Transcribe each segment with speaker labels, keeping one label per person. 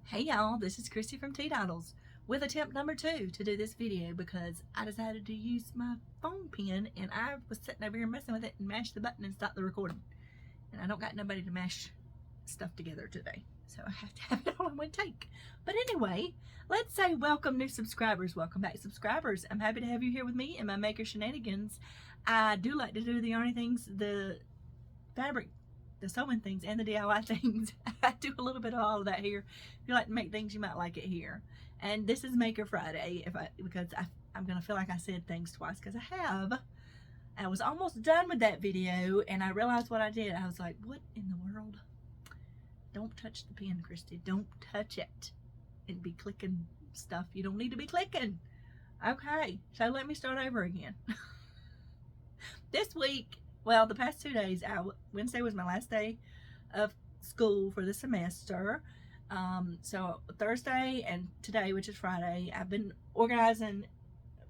Speaker 1: Hey y'all, this is Christy from Teadoddles with attempt number 2 to do this video because I decided to use my phone pen and I was sitting over here messing with it and mashed the button and stopped the recording. And I don't got nobody to mash stuff together today, so I have to have it all in one take. But anyway, let's say welcome new subscribers, welcome back subscribers. I'm happy to have you here with me in my maker shenanigans. I do like to do the yarny things, the fabric, the sewing things, and the DIY things. I do a little bit of all of that here. If you like to make things, you might like it here. And this is Maker Friday, because I'm gonna feel like I said things twice, because I have. I was almost done with that video and I realized what I did. I was like, what in the world? Don't touch the pen, Christy. Don't touch it. It'd be clicking stuff you don't need to be clicking. Okay, so let me start over again. This week, well, the past 2 days, Wednesday was my last day of school for the semester. So Thursday and today, which is Friday, I've been organizing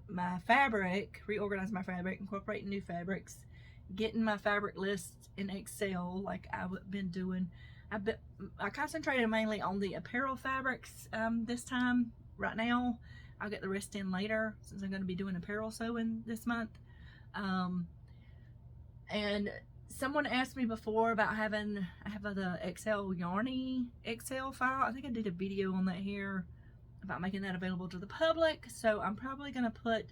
Speaker 1: my fabric, reorganizing my fabric, incorporating new fabrics, getting my fabric list in Excel like I've been doing. I concentrated mainly on the apparel fabrics this time. Right now, I'll get the rest in later since I'm going to be doing apparel sewing this month. And someone asked me before about I have the yarny Excel file. I think I did a video on that here about making that available to the public. So I'm probably going to put,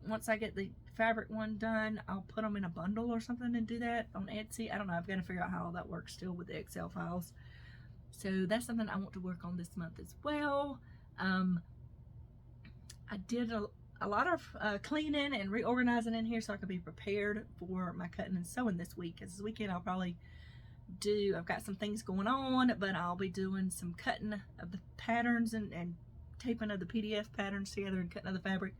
Speaker 1: once I get the fabric one done, I'll put them in a bundle or something and do that on Etsy. I don't know. I've got to figure out how all that works still with the Excel files. So that's something I want to work on this month as well. I did a lot of cleaning and reorganizing in here so I could be prepared for my cutting and sewing this week. Because this weekend I'll probably I've got some things going on, but I'll be doing some cutting of the patterns and taping of the PDF patterns together and cutting of the fabric.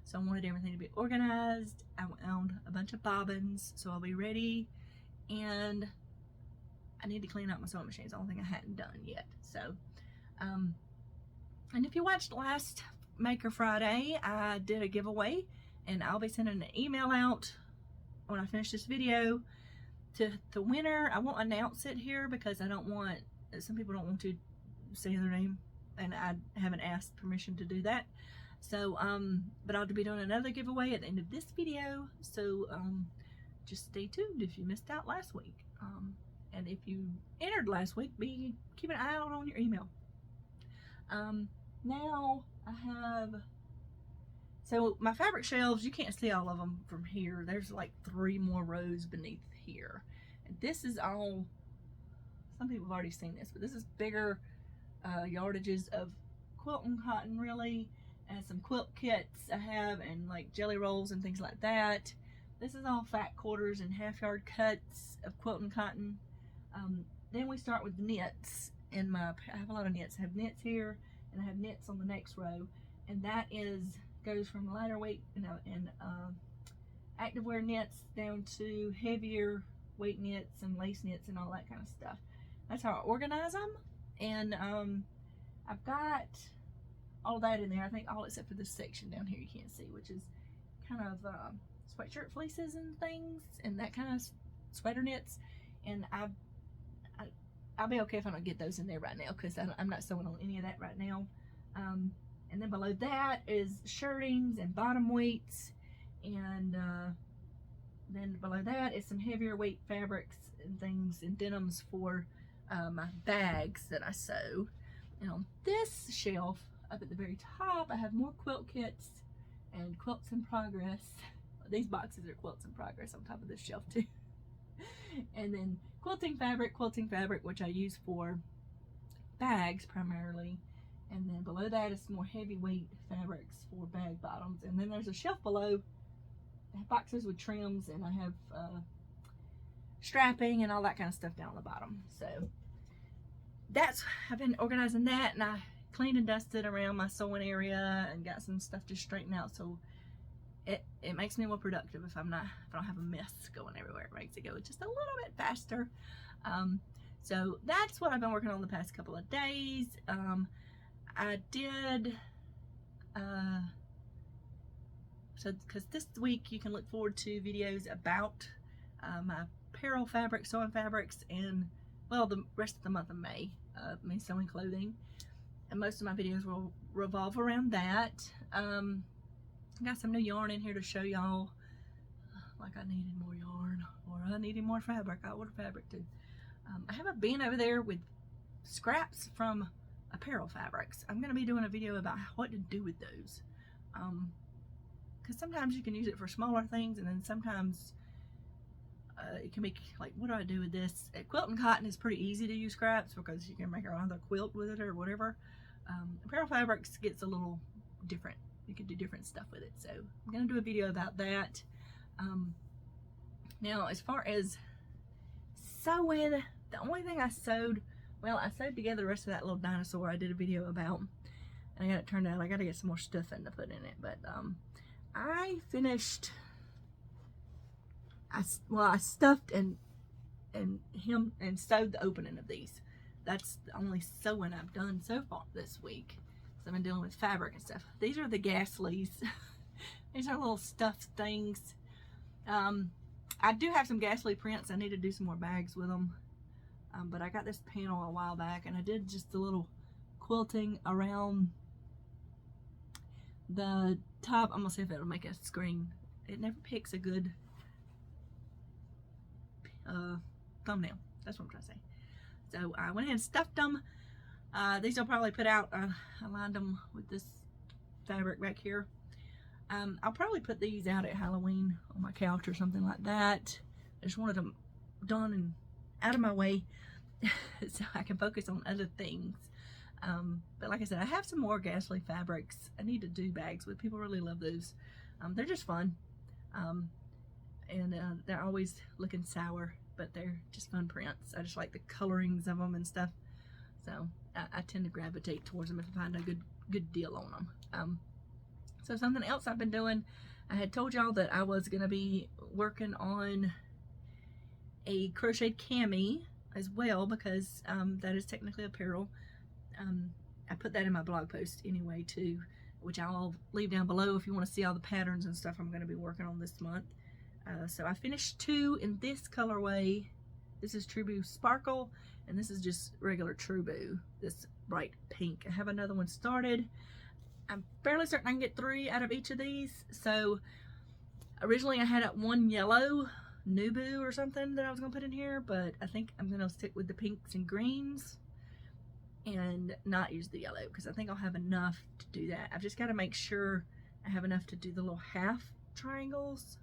Speaker 1: So I wanted everything to be organized. I found a bunch of bobbins, so I'll be ready. And I need to clean out my sewing machine. It's the only thing I hadn't done yet. So, and if you watched last Maker Friday, I did a giveaway, and I'll be sending an email out when I finish this video to the winner. I won't announce it here because I don't want, some people don't want to say their name, and I haven't asked permission to do that. So, but I'll be doing another giveaway at the end of this video. So, just stay tuned if you missed out last week. And if you entered last week, keep an eye out on your email. Now I have, so my fabric shelves, you can't see all of them from here. There's like 3 more rows beneath here. And this is all, some people have already seen this, but this is bigger yardages of quilting cotton really, and some quilt kits I have, and like jelly rolls and things like that. This is all fat quarters and half-yard cuts of quilting cotton. Then we start with knits. I have a lot of knits. I have knits here, and I have knits on the next row, and that goes from lighter weight and activewear knits down to heavier weight knits and lace knits and all that kind of stuff. That's how I organize them. And I've got all that in there. I think all except for this section down here you can't see, which is kind of sweatshirt fleeces and things and that kind of sweater knits. And I'll be okay if I don't get those in there right now, because I'm not sewing on any of that right now. And then below that is shirtings and bottom weights, and then below that is some heavier weight fabrics and things and denims for my bags that I sew. And on this shelf up at the very top, I have more quilt kits and quilts in progress. These boxes are quilts in progress on top of this shelf too. And then quilting fabric, which I use for bags primarily. And then below that is some more heavyweight fabrics for bag bottoms. And then there's a shelf below. I have boxes with trims, and I have strapping and all that kind of stuff down on the bottom. So I've been organizing that, and I cleaned and dusted around my sewing area and got some stuff to straighten out. So it makes me more productive if I don't have a mess going everywhere. It makes it go just a little bit faster. So that's what I've been working on the past couple of days. I did, because this week you can look forward to videos about my apparel fabrics, sewing fabrics, and well, the rest of the month of May. me sewing clothing, and most of my videos will revolve around that. I got some new yarn in here to show y'all. Like I needed more yarn, or I needed more fabric. I ordered fabric too. I have a bin over there with scraps from apparel fabrics. I'm going to be doing a video about what to do with those, because sometimes you can use it for smaller things, and then sometimes it can make, like, what do I do with this? Quilting cotton is pretty easy to use scraps because you can make another quilt with it or whatever. Apparel fabrics gets a little different. You can do different stuff with it, so I'm going to do a video about that. Now, as far as sewing, the only thing I sewed, well, I sewed together the rest of that little dinosaur I did a video about, and I got it turned out. I got to get some more stuffing to put in it, but I finished, I stuffed and sewed the opening of these. That's the only sewing I've done so far this week. So I've been dealing with fabric and stuff. These are the Gasleys. These are little stuffed things. I do have some Gasly prints. I need to do some more bags with them. But I got this panel a while back, and I did just a little quilting around the top. I'm gonna see if it'll make a screen. It never picks a good thumbnail. That's what I'm trying to say. So I went ahead and stuffed them. These I'll probably put out. I lined them with this fabric back here. I'll probably put these out at Halloween on my couch or something like that. I just wanted them done and out of my way so I can focus on other things. But like I said, I have some more Gasly fabrics I need to do bags with. People really love those. They're just fun. And they're always looking sour, but they're just fun prints. I just like the colorings of them and stuff. So I tend to gravitate towards them if I find a good deal on them. So something else I've been doing, I had told y'all that I was going to be working on a crocheted cami as well, because that is technically apparel. I put that in my blog post anyway too, which I'll leave down below if you want to see all the patterns and stuff I'm going to be working on this month. So I finished 2 in this colorway. This is True Blue Sparkle, and this is just regular True Blue, this bright pink. I have another one started. I'm fairly certain I can get 3 out of each of these. So originally I had one yellow Nubu or something that I was going to put in here, but I think I'm going to stick with the pinks and greens and not use the yellow, because I think I'll have enough to do that. I've just got to make sure I have enough to do the little half triangles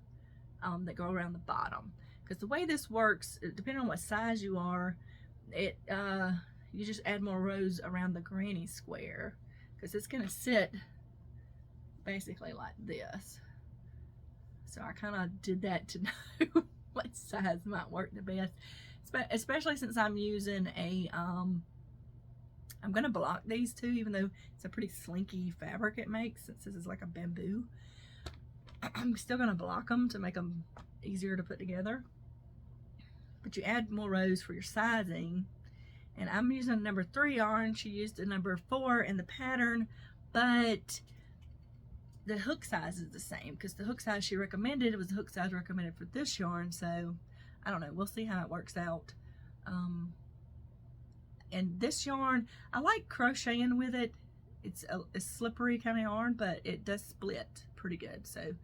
Speaker 1: that go around the bottom, because the way this works, depending on what size you are, you just add more rows around the granny square, because it's going to sit basically like this. So I kind of did that to know what size might work the best, especially since I'm using a I'm going to block these too, even though it's a pretty slinky fabric it makes, since this is like a bamboo. I'm still going to block them to make them easier to put together. But you add more rows for your sizing. And I'm using number 3 yarn. She used a number 4 in the pattern, but the hook size is the same, because the hook size she recommended was the hook size recommended for this yarn. So I don't know, we'll see how it works out. And this yarn, I like crocheting with it. It's a slippery kind of yarn, but it does split pretty good. So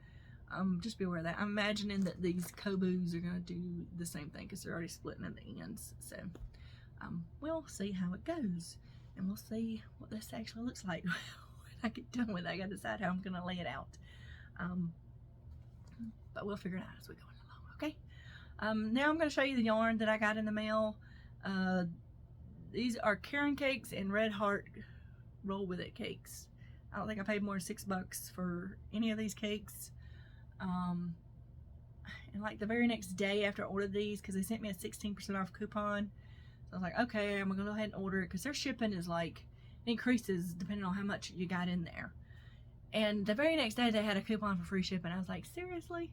Speaker 1: just be aware of that. I'm imagining that these Kobus are going to do the same thing, because they're already splitting at the ends. So we'll see how it goes, and we'll see what this actually looks like when I get done with it. I got to decide how I'm going to lay it out. But we'll figure it out as we go along, okay? Now I'm going to show you the yarn that I got in the mail. These are Karen cakes and Red Heart Roll With It cakes. I don't think I paid more than $6 for any of these cakes. And like the very next day after I ordered these, because they sent me a 16% off coupon, so I was like, okay, I'm gonna go ahead and order it, because their shipping is like, it increases depending on how much you got in there. And the very next day they had a coupon for free shipping. I was like, seriously?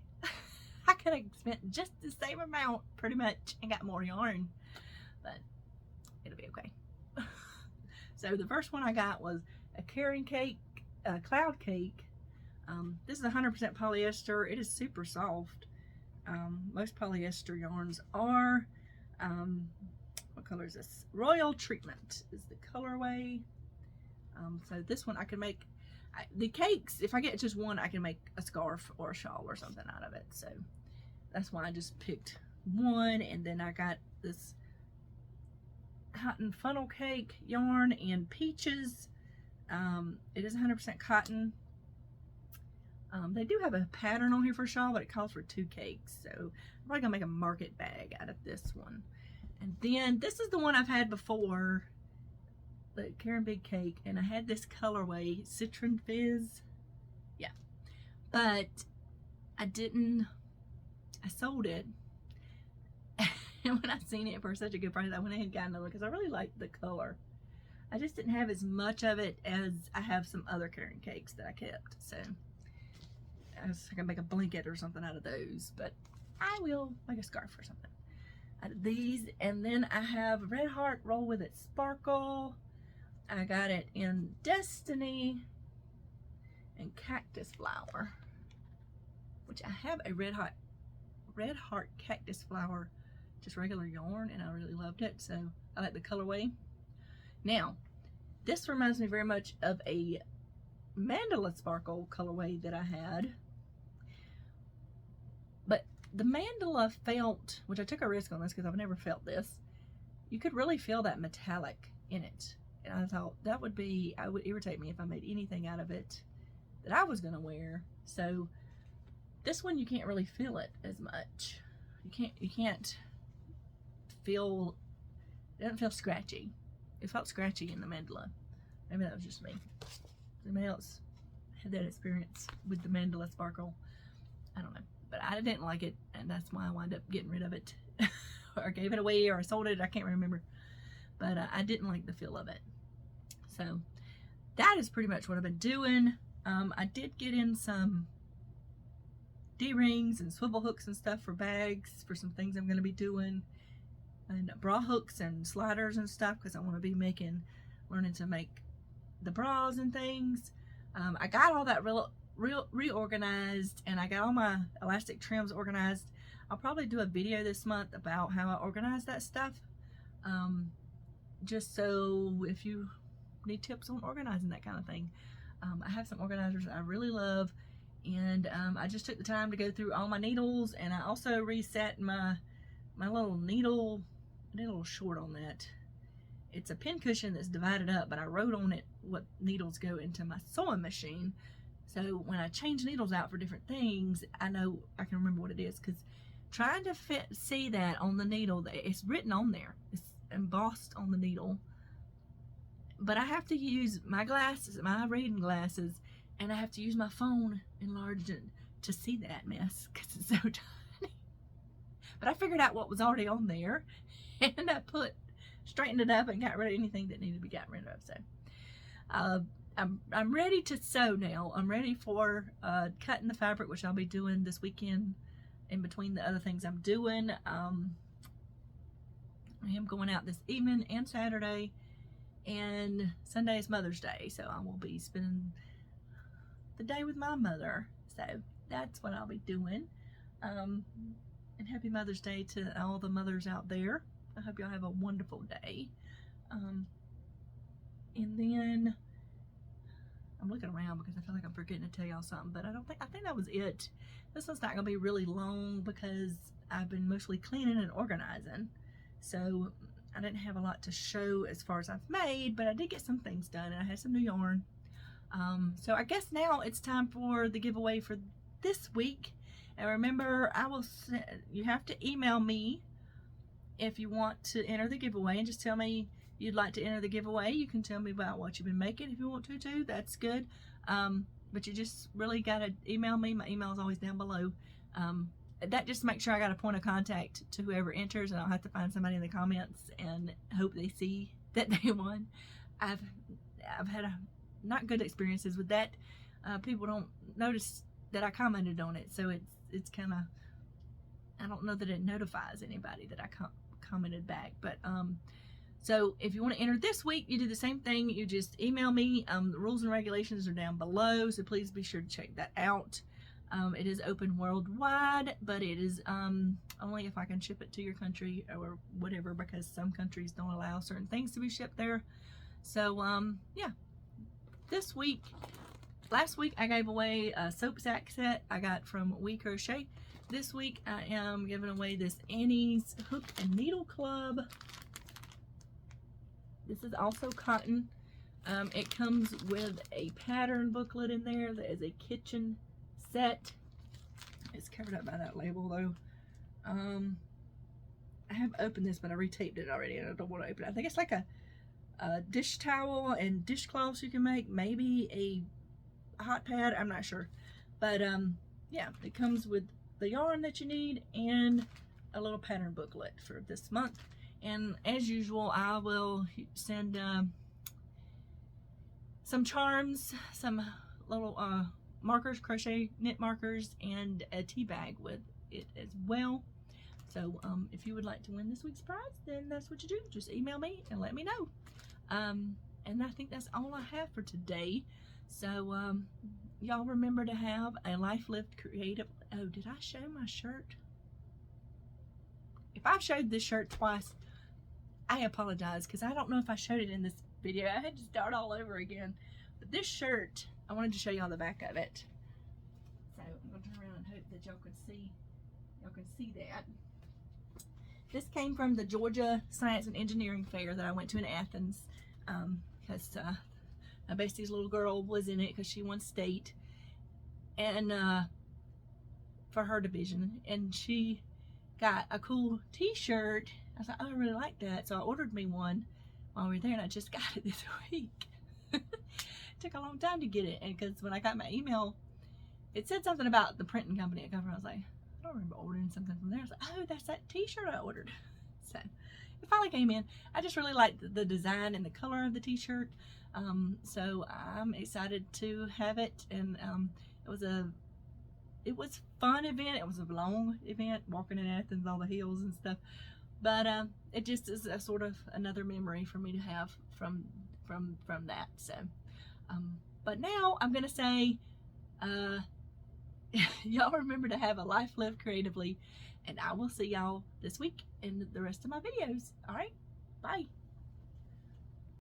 Speaker 1: I could have spent just the same amount pretty much and got more yarn, but it'll be okay. So the first one I got was a Karen cake, a cloud cake. This is 100% polyester. It is super soft. Most polyester yarns are. What What color is this? Royal Treatment is the colorway. So this one I can make, the cakes, if I get just one, I can make a scarf or a shawl or something out of it. So that's why I just picked one. And then I got this cotton funnel cake yarn and peaches. It is 100% cotton. They do have a pattern on here for a shawl, but it calls for 2 cakes. So I'm probably gonna make a market bag out of this one. And then this is the one I've had before, the Karen Big Cake, and I had this colorway, Citron Fizz. Yeah, but I sold it. And when I seen it for such a good price, I went ahead and got another because I really liked the color. I just didn't have as much of it as I have some other Karen cakes that I kept. So I was gonna make a blanket or something out of those, but I will make a scarf or something out of these. And then I have Red Heart Roll With It Sparkle. I got it in Destiny and Cactus Flower, which I have a Red Heart Cactus Flower, just regular yarn, and I really loved it, so I like the colorway. Now, this reminds me very much of a Mandala Sparkle colorway that I had, but the Mandala felt, which I took a risk on this because I've never felt this, you could really feel that metallic in it, and I thought that would irritate me if I made anything out of it that I was going to wear. So this one you can't really feel it as much. You can't feel, it doesn't feel scratchy. It felt scratchy in the Mandala. Maybe that was just me. Anybody else had that experience with the Mandala Sparkle? I don't know, but I didn't like it, and that's why I wound up getting rid of it. Or gave it away, or I sold it, I can't remember. But I didn't like the feel of it. So that is pretty much what I've been doing. I did get in some D-rings and swivel hooks and stuff for bags for some things I'm going to be doing, and bra hooks and sliders and stuff because I want to be learning to make the bras and things. I got all that reorganized, and I got all my elastic trims organized. I'll probably do a video this month about how I organize that stuff, just so if you need tips on organizing that kind of thing. I have some organizers that I really love, and I just took the time to go through all my needles, and I also reset my little needle. I did a little short on that. It's a pin cushion that's divided up, but I wrote on it what needles go into my sewing machine. So when I change needles out for different things, I know I can remember what it is, because trying to see that on the needle, it's written on there. It's embossed on the needle. But I have to use my glasses, my reading glasses, and I have to use my phone enlarged to see that mess because it's so tiny. But I figured out what was already on there, and I straightened it up and got rid of anything that needed to be gotten rid of. So I'm ready to sew now. I'm ready for cutting the fabric, which I'll be doing this weekend in between the other things I'm doing. I am going out this evening and Saturday, and Sunday is Mother's Day, so I will be spending the day with my mother. So that's what I'll be doing. And happy Mother's Day to all the mothers out there. I hope y'all have a wonderful day. And then I'm looking around because I feel like I'm forgetting to tell y'all something, but I think that was it. This one's not gonna be really long because I've been mostly cleaning and organizing, so I didn't have a lot to show as far as I've made, but I did get some things done, and I had some new yarn. So I guess now it's time for the giveaway for this week. And remember, you have to email me if you want to enter the giveaway, and just tell me you'd like to enter the giveaway. You can tell me about what you've been making if you want to too. That's good. But you just really gotta email me. My email is always down below. That just makes sure I got a point of contact to whoever enters, and I'll have to find somebody in the comments and hope they see that they won. I've had not good experiences with that. People don't notice that I commented on it, so it's kind of, I don't know that it notifies anybody that I commented back. But so if you want to enter this week, you do the same thing. You just email me. The rules and regulations are down below, so please be sure to check that out. It is open worldwide, but it is only if I can ship it to your country or whatever, because some countries don't allow certain things to be shipped there. So yeah, last week I gave away a soap sack set I got from We Crochet. This week I am giving away this Annie's Hook and Needle Club. This is also cotton. It comes with a pattern booklet in there. That is a kitchen set. It's covered up by that label though. I have opened this, but I retaped it already and I don't want to open it. I think it's like a dish towel and dishcloths you can make, maybe a hot pad, I'm not sure. But yeah, it comes with the yarn that you need and a little pattern booklet for this month. And as usual, I will send some charms, some little markers, crochet knit markers, and a tea bag with it as well. So if you would like to win this week's prize, then that's what you do. Just email me and let me know. And I think that's all I have for today. So y'all remember to have a life lived creative. Oh, did I show my shirt? If I've showed this shirt twice, I apologize, because I don't know if I showed it in this video. I had to start all over again. But this shirt, I wanted to show y'all the back of it. So I'm going to turn around and hope that y'all can see that. This came from the Georgia Science and Engineering Fair that I went to in Athens, because my bestie's little girl was in it because she won state, and for her division, and she got a cool t-shirt. I was like, oh, I really like that, so I ordered me one while we were there, and I just got it this week. It took a long time to get it, and because when I got my email, it said something about the printing company it covered. I was like, I don't remember ordering something from there. I was like, oh, that's that t-shirt I ordered. So it finally came in. I just really liked the design and the color of the t-shirt, so I'm excited to have it. And it was fun event. It was a long event, walking in Athens, all the hills and stuff. But it just is a sort of another memory for me to have from that. So, but now I'm gonna say, y'all remember to have a life lived creatively, and I will see y'all this week in the rest of my videos. All right, bye.